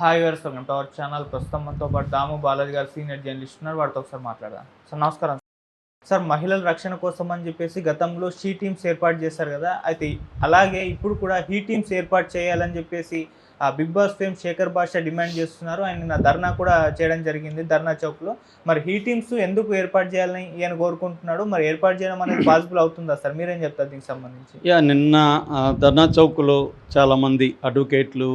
Hi viewers, welcome to our channel. ప్రస్తుతం మనతో పాటు దాము బాలాజీ గారు సీనియర్ జర్నలిస్ట్ ఉన్నారు. వారితో ఒకసారి మాట్లాడదాం. సార్ నమస్కారం. సార్, మహిళల రక్షణ కోసం అని చెప్పేసి గతంలో షీ టీమ్స్ ఏర్పాటు చేశారు కదా, అయితే అలాగే ఇప్పుడు కూడా హీ టీమ్స్ ఏర్పాటు చేయాలని చెప్పేసి బిగ్ బాస్ ఫేమ్ శేఖర్ భాష డిమాండ్ చేస్తున్నారు. ఆయన నిన్న ధర్నా కూడా చేయడం జరిగింది ధర్నా చౌక్లో. మరి హీ టీమ్స్ ఎందుకు ఏర్పాటు చేయాలని ఈయన కోరుకుంటున్నాడు? మరి ఏర్పాటు చేయడం అనేది పాసిబుల్ అవుతుందా సార్? మీరేం చెప్తారు దీనికి సంబంధించి? నిన్న ధర్నా చౌక్లో చాలామంది అడ్వకేట్లు,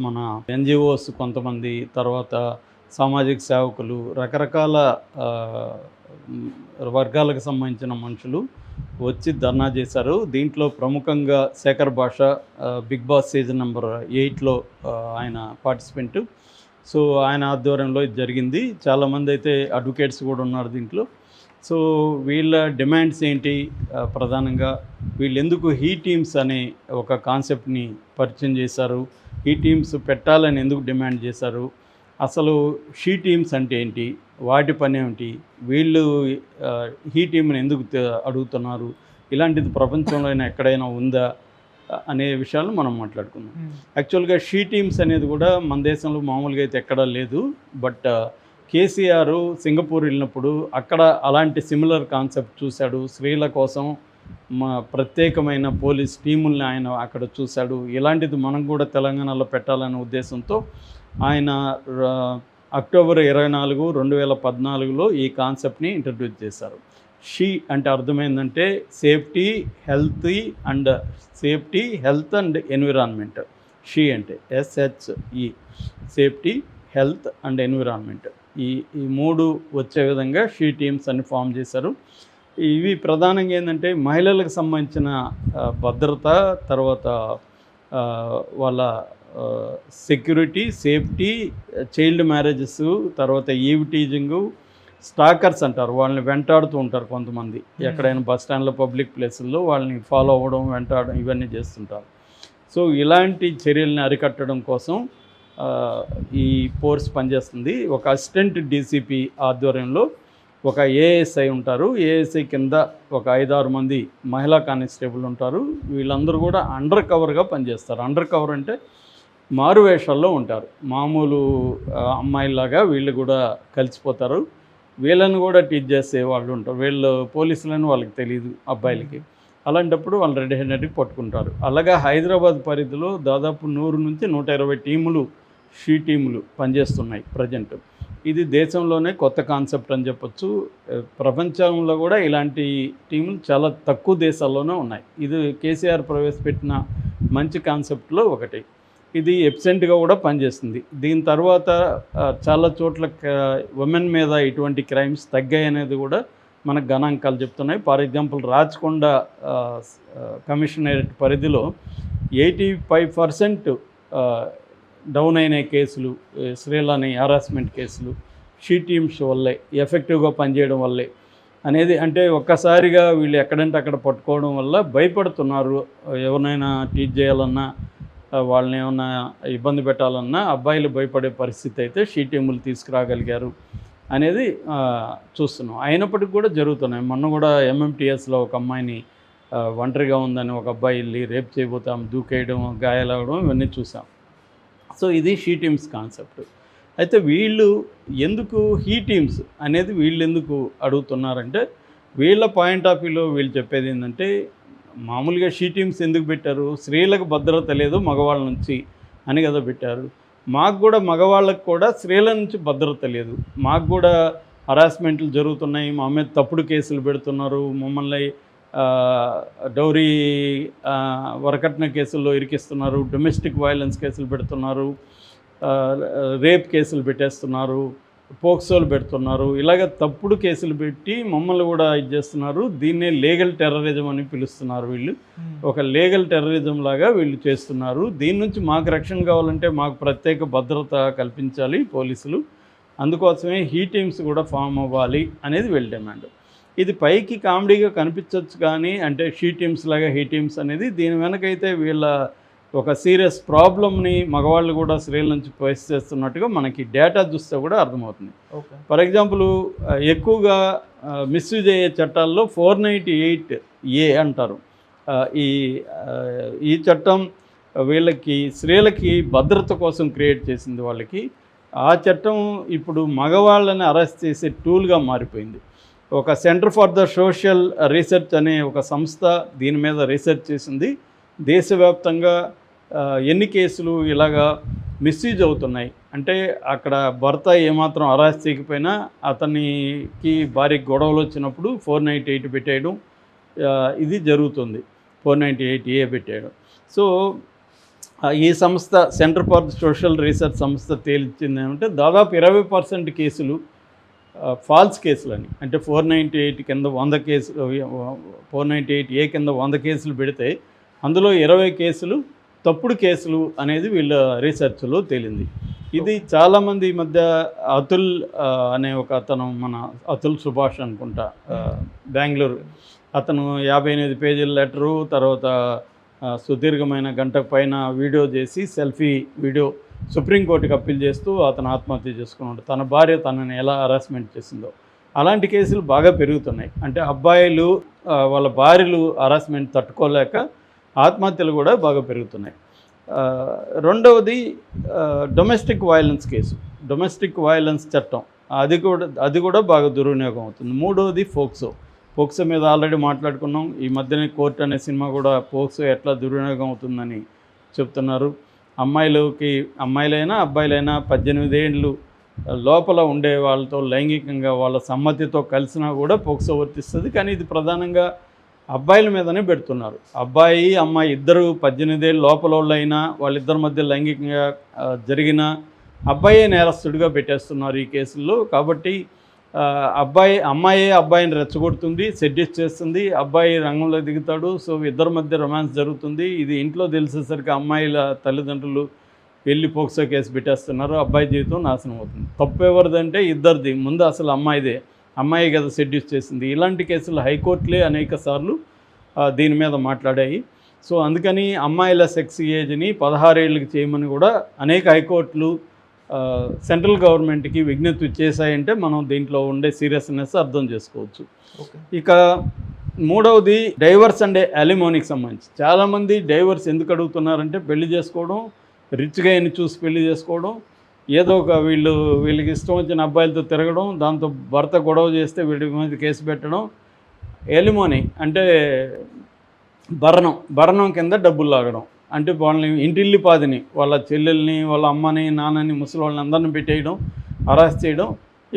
మన ఎన్జిఓస్ కొంతమంది, తర్వాత సామాజిక సేవకులు, రకరకాల వర్గాలకు సంబంధించిన మనుషులు వచ్చి ధర్నా చేశారు. దీంట్లో ప్రముఖంగా శేఖర్ భాష, బిగ్ బాస్ సీజన్ నెంబర్ 8లో ఆయన పార్టిసిపెంట్. సో ఆయన ఆధ్వర్యంలో ఇది జరిగింది. చాలామంది అయితే అడ్వకేట్స్ కూడా ఉన్నారు దీంట్లో. సో వీళ్ళ డిమాండ్స్ ఏంటి, ప్రధానంగా వీళ్ళు ఎందుకు హీ టీమ్స్ అనే ఒక కాన్సెప్ట్ని పరిచయం చేశారు, హీ టీమ్స్ పెట్టాలని ఎందుకు డిమాండ్ చేశారు, అసలు షీ టీమ్స్ అంటే ఏంటి, వాటి పని ఏమిటి, వీళ్ళు హీ టీమ్ని ఎందుకు అడుగుతున్నారు, ఇలాంటిది ప్రపంచంలో ఎక్కడైనా ఉందా అనే విషయాలు మనం మాట్లాడుకుందాం. యాక్చువల్గా షీ టీమ్స్ అనేది కూడా మన దేశంలో మామూలుగా అయితే ఎక్కడా లేదు. బట్ కేసీఆర్ సింగపూర్ వెళ్ళినప్పుడు అక్కడ అలాంటి సిమిలర్ కాన్సెప్ట్ చూశాడు. స్త్రీల కోసం ప్రత్యేకమైన పోలీస్ టీముల్ని ఆయన అక్కడ చూశాడు. ఇలాంటిది మనం కూడా తెలంగాణలో పెట్టాలనే ఉద్దేశంతో ఆయన అక్టోబర్ 24, 2014లో ఈ కాన్సెప్ట్ని ఇంట్రడ్యూస్ చేశారు. షీ అంటే అర్థమైందంటే safety, health and environment. She అంటే SHE, safety, health and environment. ఈ మూడు వచ్చే విధంగా షీ టీమ్స్ అని ఫామ్ చేశారు. ఇవి ప్రధానంగా ఏంటంటే మహిళలకు సంబంధించిన భద్రత, తర్వాత వాళ్ళ సెక్యూరిటీ, సేఫ్టీ, చైల్డ్ మ్యారేజెస్, తర్వాత ఈవ్ టీజింగు, స్టాకర్స్ అంటారు, వాళ్ళని వెంటాడుతూ ఉంటారు కొంతమంది. ఎక్కడైనా బస్ స్టాండ్లో, పబ్లిక్ ప్లేసుల్లో వాళ్ళని ఫాలో అవ్వడం, వెంటాడడం, ఇవన్నీ చేస్తుంటారు. సో ఇలాంటి చర్యల్ని అరికట్టడం కోసం ఈ ఫోర్స్ పనిచేస్తుంది. ఒక అసిస్టెంట్ డీసీపీ ఆధ్వర్యంలో ఒక ఏఎస్ఐ ఉంటారు. ఏఎస్ఐ కింద ఒక 5-6 మంది మహిళా కానిస్టేబుల్ ఉంటారు. వీళ్ళందరూ కూడా అండర్ కవర్గా పనిచేస్తారు. అండర్ కవర్ అంటే మారువేషాల్లో ఉంటారు. మామూలు అమ్మాయిలాగా వీళ్ళు కూడా కలిసిపోతారు. వీళ్ళని కూడా టీచ్ చేసే వాళ్ళు ఉంటారు. వీళ్ళు పోలీసులని వాళ్ళకి తెలియదు అబ్బాయిలకి. అలాంటప్పుడు వాళ్ళు రెడీ హ్యాండెడ్కి పట్టుకుంటారు. అలాగా హైదరాబాద్ పరిధిలో దాదాపు 100 నుంచి 120 టీములు, షీ టీములు పనిచేస్తున్నాయి ప్రజెంట్. ఇది దేశంలోనే కొత్త కాన్సెప్ట్ అని చెప్పొచ్చు. ప్రపంచంలో కూడా ఇలాంటి టీములు చాలా తక్కువ దేశాల్లోనే ఉన్నాయి. ఇది కేసీఆర్ ప్రవేశపెట్టిన మంచి కాన్సెప్ట్లో ఒకటి. ఇది ఎబ్సెంట్గా కూడా పనిచేస్తుంది. దీని తర్వాత చాలా చోట్ల ఉమెన్ మీద ఇటువంటి క్రైమ్స్ తగ్గాయి అనేది కూడా మనకు గణాంకాలు చెప్తున్నాయి. ఫర్ ఎగ్జాంపుల్ రాచకొండ కమిషనరేట్ పరిధిలో 85% డౌన్ అయిన కేసులు, స్త్రీలని హరాస్మెంట్ కేసులు షీ టీమ్స్ వల్లే, ఎఫెక్టివ్గా పనిచేయడం వల్లే అనేది. అంటే ఒక్కసారిగా వీళ్ళు ఎక్కడంటే అక్కడ పట్టుకోవడం వల్ల భయపడుతున్నారు. ఎవరినైనా టీచ్ చేయాలన్నా, వాళ్ళని ఏమన్నా ఇబ్బంది పెట్టాలన్నా అబ్బాయిలు భయపడే పరిస్థితి అయితే షీ టీములు తీసుకురాగలిగారు అనేది చూస్తున్నాం. అయినప్పటికీ కూడా జరుగుతున్నాయి. మొన్న కూడా MMTSలో ఒక అమ్మాయిని ఒంటరిగా ఉందని ఒక అబ్బాయి వెళ్ళి రేప్ చేయబోతాం, దూకేయడం, గాయాలవడం, ఇవన్నీ చూసాం. సో ఇది షీ టీమ్స్ కాన్సెప్ట్. అయితే వీళ్ళు ఎందుకు హీ టీమ్స్ అనేది వీళ్ళు ఎందుకు అడుగుతున్నారంటే, వీళ్ళ పాయింట్ ఆఫ్ వ్యూలో వీళ్ళు చెప్పేది ఏంటంటే, మామూలుగా షీ టీమ్స్ ఎందుకు పెట్టారు, స్త్రీలకు భద్రత లేదు మగవాళ్ళ నుంచి అని కదా పెట్టారు. మాకు కూడా మగవాళ్ళకు కూడా స్త్రీల నుంచి భద్రత లేదు, మాకు కూడా హరాస్మెంట్లు జరుగుతున్నాయి, మా మీద తప్పుడు కేసులు పెడుతున్నారు, మమ్మల్ని డౌరీ వరకట్న కేసుల్లో ఇరికిస్తున్నారు, డొమెస్టిక్ వైలెన్స్ కేసులు పెడుతున్నారు, రేప్ కేసులు పెట్టేస్తున్నారు, పోక్సోలు పెడుతున్నారు, ఇలాగ తప్పుడు కేసులు పెట్టి మమ్మల్ని కూడా ఇది చేస్తున్నారు. దీన్నే లీగల్ టెర్రరిజం అని పిలుస్తున్నారు. వీళ్ళు ఒక లీగల్ టెర్రరిజం లాగా వీళ్ళు చేస్తున్నారు. దీని నుంచి మాకు రక్షణ కావాలంటే మాకు ప్రత్యేక భద్రత కల్పించాలి పోలీసులు, అందుకోసమే హీ టీమ్స్ కూడా ఫామ్ అవ్వాలి అనేది వీళ్ళ డిమాండ్. ఇది పైకి కామెడీగా కనిపించవచ్చు, కానీ అంటే షీ టీమ్స్ లాగా హీ టీమ్స్ అనేది దీని వెనకైతే వీళ్ళ ఒక సీరియస్ ప్రాబ్లమ్ని మగవాళ్ళు కూడా స్త్రీల నుంచి ఫేస్ చేస్తున్నట్టుగా మనకి డేటా చూస్తే కూడా అర్థమవుతుంది. ఫర్ ఎగ్జాంపుల్ ఎక్కువగా మిస్యూజ్ అయ్యే చట్టాల్లో 498A అంటారు. ఈ చట్టం వీళ్ళకి స్త్రీలకి భద్రత కోసం క్రియేట్ చేసింది వాళ్ళకి. ఆ చట్టం ఇప్పుడు మగవాళ్ళని అరెస్ట్ చేసే టూల్గా మారిపోయింది. ఒక centre for the social research అనే ఒక సంస్థ దీని మీద రీసెర్చ్ చేసింది. దేశవ్యాప్తంగా ఎన్ని కేసులు ఇలాగా మిస్యూజ్ అవుతున్నాయి అంటే, అక్కడ భర్త ఏమాత్రం అరెస్ట్ చేయకపోయినా అతనికి భార్యకి గొడవలు వచ్చినప్పుడు 498 పెట్టేయడం ఇది జరుగుతుంది. 498A పెట్టేయడం. సో ఈ సంస్థ సెంటర్ ఫర్ సోషల్ రీసెర్చ్ సంస్థ తేల్చింది ఏమంటే, దాదాపు 20% కేసులు ఫాల్స్ కేసులని, అంటే 498 కింద 100 కేసులు, 498A కింద 100 కేసులు పెడితే అందులో 20 కేసులు తప్పుడు కేసులు అనేది వీళ్ళ రీసెర్చ్లో తేలింది. ఇది చాలామంది ఈ మధ్య అతుల్ అనే ఒక అతను, మన అతుల్ సుభాష్ అనుకుంటా, బెంగళూరు అతను 58 పేజీల లెటరు, తర్వాత సుదీర్ఘమైన గంటకు పైన వీడియో చేసి సెల్ఫీ వీడియో సుప్రీంకోర్టుకి అప్పీల్ చేస్తూ అతను ఆత్మహత్య చేసుకున్నాడు. తన భార్య తనని ఎలా హరాస్మెంట్ చేసిందో. అలాంటి కేసులు బాగా పెరుగుతున్నాయి. అంటే అబ్బాయిలు వాళ్ళ భార్యలు హరాస్మెంట్ తట్టుకోలేక ఆత్మహత్యలు కూడా బాగా పెరుగుతున్నాయి. రెండవది domestic violence case, domestic violence చట్టం, అది కూడా బాగా దుర్వినియోగం అవుతుంది. మూడవది పోక్సో మీద ఆల్రెడీ మాట్లాడుకున్నాం. ఈ మధ్యనే కోర్ట్ అనే సినిమా కూడా పోక్సో ఎట్లా దుర్వినియోగం అవుతుందని చెప్తున్నారు. అమ్మాయిలైనా అబ్బాయిలైనా 18 ఏళ్ళు లోపల ఉండే వాళ్ళతో లైంగికంగా వాళ్ళ సమ్మతితో కలిసినా కూడా పోక్సో వర్తిస్తుంది. కానీ ఇది ప్రధానంగా అబ్బాయిల మీదనే పెడుతున్నారు. అబ్బాయి అమ్మాయి ఇద్దరు 18 ఏళ్ళు లోపల వాళ్ళైనా వాళ్ళిద్దరి మధ్య లైంగికంగా జరిగిన అబ్బాయే నేరస్తుడిగా పెట్టేస్తున్నారు ఈ కేసుల్లో. కాబట్టి అమ్మాయే అబ్బాయిని రెచ్చగొడుతుంది, సెడ్యూస్ చేస్తుంది, అబ్బాయి రంగంలో దిగుతాడు. సో ఇద్దరి మధ్య రొమాన్స్ జరుగుతుంది. ఇది ఇంట్లో తెలిసేసరికి అమ్మాయిల తల్లిదండ్రులు వెళ్ళి పోక్సో కేసు పెట్టేస్తున్నారు. అబ్బాయి జీవితం నాశనం అవుతుంది. తప్పు ఎవరిదంటే ఇద్దరిది. ముందు అసలు అమ్మాయి కదా సెడ్యూస్ చేసింది. ఇలాంటి కేసులు హైకోర్టులే అనేక సార్లు దీని మీద మాట్లాడాయి. సో అందుకని అమ్మాయిల సెక్స్ ఏజ్ని 16 ఏళ్ళకి చేయమని కూడా అనేక హైకోర్టులు సెంట్రల్ గవర్నమెంట్కి విజ్ఞప్తి చేశాయంటే మనం దీంట్లో ఉండే సీరియస్నెస్ అర్థం చేసుకోవచ్చు. ఇక మూడవది డైవర్స్ అండ్ అలిమోనీకి సంబంధించి చాలామంది డైవర్స్ ఎందుకు అడుగుతున్నారంటే, పెళ్లి చేసుకోవడం, రిచ్గా అయిన చూసి పెళ్లి చేసుకోవడం, ఏదో ఒక వీళ్ళకి ఇష్టం వచ్చిన అబ్బాయిలతో తిరగడం, దాంతో భర్త గొడవ చేస్తే వీడి మీద కేసు పెట్టడం. ఎలిమోనీ అంటే భరణం కింద డబ్బులు లాగడం. అంటే వాళ్ళని ఇంటిల్లిపాదిని, వాళ్ళ చెల్లెల్ని, వాళ్ళ అమ్మని, నాన్నని, ముసలి వాళ్ళని అందరిని పెట్టేయడం, అరెస్ట్ చేయడం.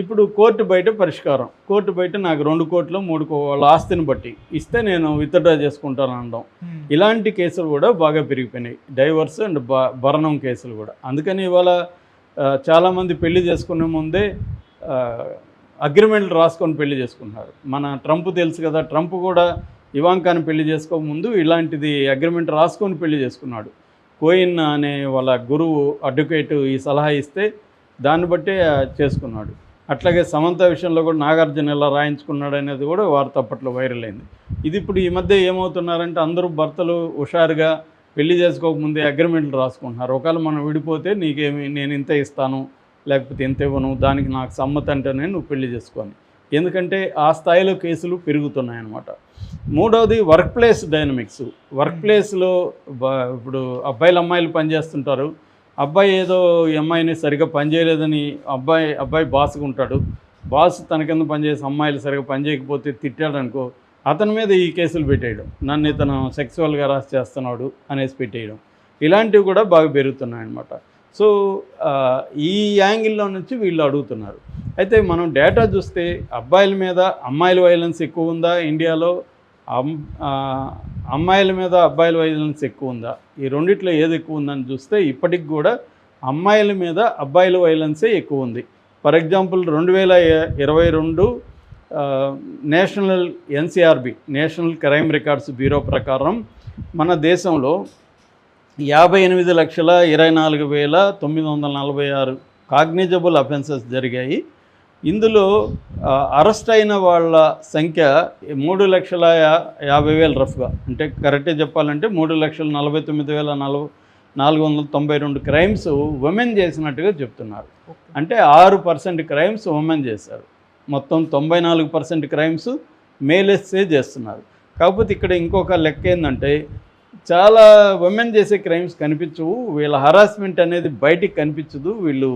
ఇప్పుడు కోర్టు బయట పరిష్కారం. కోర్టు బయట నాకు 2 కోట్లు 3 కోట్లు వాళ్ళ ఆస్తిని బట్టి ఇస్తే నేను విత్డ్రా చేసుకుంటాను అనడం. ఇలాంటి కేసులు కూడా బాగా పెరిగిపోయినాయి. డైవర్స్ అండ్ భరణం కేసులు కూడా. అందుకని ఇవాళ చాలామంది పెళ్లి చేసుకునే ముందే అగ్రిమెంట్లు రాసుకొని పెళ్లి చేసుకుంటున్నారు. మన ట్రంప్ తెలుసు కదా, ట్రంప్ కూడా ఇవాంకాని పెళ్లి చేసుకోకముందు ఇలాంటిది అగ్రిమెంట్ రాసుకొని పెళ్లి చేసుకున్నాడు. కోయిన్ అనే వాళ్ళ గురువు అడ్వకేటు ఈ సలహా ఇస్తే దాన్ని బట్టే చేసుకున్నాడు. అట్లాగే సమంత విషయంలో కూడా నాగార్జున ఎలా రాయించుకున్నాడు అనేది కూడా వార్త అప్పట్లో వైరల్ అయింది. ఇది ఇప్పుడు ఈ మధ్య ఏమవుతున్నారంటే, అందరూ భర్తలు హుషారుగా పెళ్లి చేసుకోకముందే అగ్రిమెంట్లు రాసుకుంటున్నారు. ఒకవేళ మనం విడిపోతే నేను ఇంత ఇస్తాను, లేకపోతే ఇంత ఇవ్వను, దానికి నాకు సమ్మతి అంటేనే నువ్వు పెళ్లి చేసుకోని. ఎందుకంటే ఆ స్థాయిలో కేసులు పెరుగుతున్నాయి అన్నమాట. మూడవది వర్క్ ప్లేస్ డైనమిక్స్. వర్క్ ప్లేస్లో ఇప్పుడు అబ్బాయిలు అమ్మాయిలు పనిచేస్తుంటారు. అబ్బాయి ఏదో ఈ అమ్మాయిని సరిగ్గా పనిచేయలేదని అబ్బాయి బాస్గా ఉంటాడు. బాస్ తన కింద పనిచేసే అమ్మాయిలు సరిగ్గా పనిచేయకపోతే తిట్టాడనుకో, అతని మీద ఈ కేసులు పెట్టేయడం, నన్ను ఇతను సెక్సువల్గా హరాస్ చేస్తున్నాడు అనేసి పెట్టేయడం. ఇలాంటివి కూడా బాగా పెరుగుతున్నాయి అన్నమాట. సో ఈ యాంగిల్లో నుంచి వీళ్ళు అడుగుతున్నారు. అయితే మనం డేటా చూస్తే అబ్బాయిల మీద అమ్మాయిల వైలెన్స్ ఎక్కువ ఉందా ఇండియాలో, అమ్మాయిల మీద అబ్బాయిల వైలెన్స్ ఎక్కువ ఉందా, ఈ రెండిట్లో ఏది ఎక్కువ ఉందని చూస్తే ఇప్పటికి కూడా అమ్మాయిల మీద అబ్బాయిల వైలెన్సే ఎక్కువ ఉంది. For example 2022 national NCRB national crime records bureau ప్రకారం మన దేశంలో 58,24,946 కాగ్నిజబుల్ అఫెన్సెస్ జరిగాయి. ఇందులో అరెస్ట్ అయిన వాళ్ళ సంఖ్య 3,50,000 రఫ్గా, అంటే కరెక్ట్గా చెప్పాలంటే 3,49,492 క్రైమ్స్ ఉమెన్ చేసినట్టుగా చెప్తున్నారు. అంటే 6% క్రైమ్స్ ఉమెన్ చేశారు. మొత్తం 94% క్రైమ్స్ మేలెస్సే చేస్తున్నారు. కాకపోతే ఇక్కడ ఇంకొక లెక్క ఏంటంటే, చాలా ఉమెన్ చేసే క్రైమ్స్ కనిపించవు, వీళ్ళ హరాస్మెంట్ అనేది బయటికి కనిపించదు, వీళ్ళు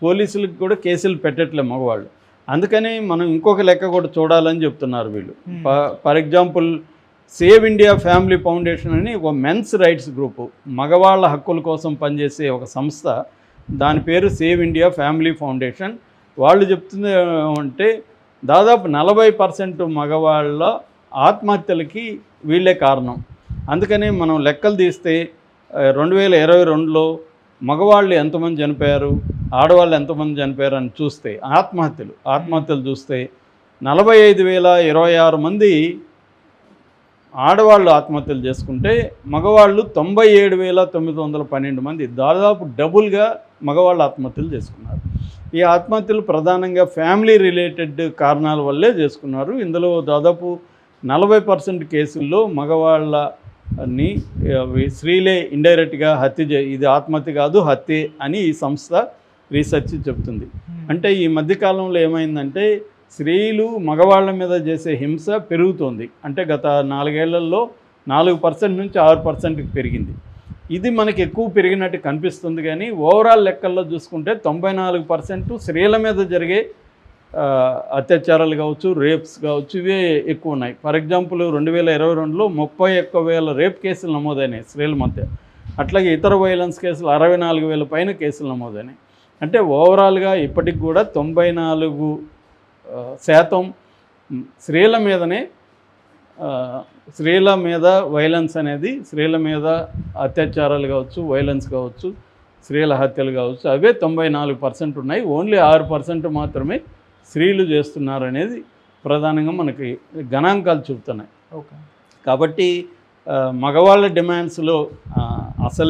పోలీసులకు కూడా కేసులు పెట్టట్లే మగవాళ్ళు. అందుకని మనం ఇంకొక లెక్క కూడా చూడాలని చెప్తున్నారు వీళ్ళు. For example save India family foundation అని ఒక మెన్స్ రైట్స్ గ్రూపు, మగవాళ్ళ హక్కుల కోసం పనిచేసే ఒక సంస్థ, దాని పేరు సేవ్ ఇండియా ఫ్యామిలీ ఫౌండేషన్. వాళ్ళు చెప్తుంది అంటే దాదాపు 40% మగవాళ్ళ ఆత్మహత్యలకి వీళ్ళే కారణం. అందుకని మనం లెక్కలు తీస్తే 2022లో మగవాళ్ళు ఎంతమంది చనిపోయారు, ఆడవాళ్ళు ఎంతమంది చనిపోయారు అని చూస్తే ఆత్మహత్యలు చూస్తే 45,026 మంది ఆడవాళ్ళు ఆత్మహత్యలు చేసుకుంటే మగవాళ్ళు 97,912 మంది, దాదాపు డబుల్గా మగవాళ్ళు ఆత్మహత్యలు చేసుకున్నారు. ఈ ఆత్మహత్యలు ప్రధానంగా ఫ్యామిలీ రిలేటెడ్ కారణాల వల్లే చేసుకున్నారు. ఇందులో దాదాపు 40% కేసుల్లో మగవాళ్ళని స్త్రీలే ఇండైరెక్ట్గా ఇది ఆత్మహత్య కాదు హత్యే అని ఈ సంస్థ రీసెర్చ్ చెప్తుంది. అంటే ఈ మధ్యకాలంలో ఏమైందంటే స్త్రీలు మగవాళ్ళ మీద చేసే హింస పెరుగుతోంది. అంటే గత 4 ఏళ్లలో 4% నుంచి 6%కి పెరిగింది. ఇది మనకి ఎక్కువ పెరిగినట్టు కనిపిస్తుంది, కానీ ఓవరాల్ లెక్కల్లో చూసుకుంటే 94% స్త్రీల మీద జరిగే అత్యాచారాలు కావచ్చు, రేప్స్ కావచ్చు, ఇవే ఎక్కువ ఉన్నాయి. ఫర్ ఎగ్జాంపుల్ 2022లో 31,000 రేప్ కేసులు నమోదైనాయి స్త్రీల మధ్య. అట్లాగే ఇతర వైలెన్స్ కేసులు 64,000 పైన కేసులు నమోదైనాయి. అంటే ఓవరాల్గా ఇప్పటికి కూడా 94% స్త్రీల మీదనే స్త్రీల మీద వైలెన్స్ అనేది, స్త్రీల మీద అత్యాచారాలు కావచ్చు, వైలెన్స్ కావచ్చు, స్త్రీల హత్యలు కావచ్చు, అవే 94% ఉన్నాయి. ఓన్లీ 6% మాత్రమే స్త్రీలు చేస్తున్నారు అనేది ప్రధానంగా మనకి గణాంకాలు చెబుతున్నాయి. ఓకే. కాబట్టి మగవాళ్ళ డిమాండ్స్లో అసలు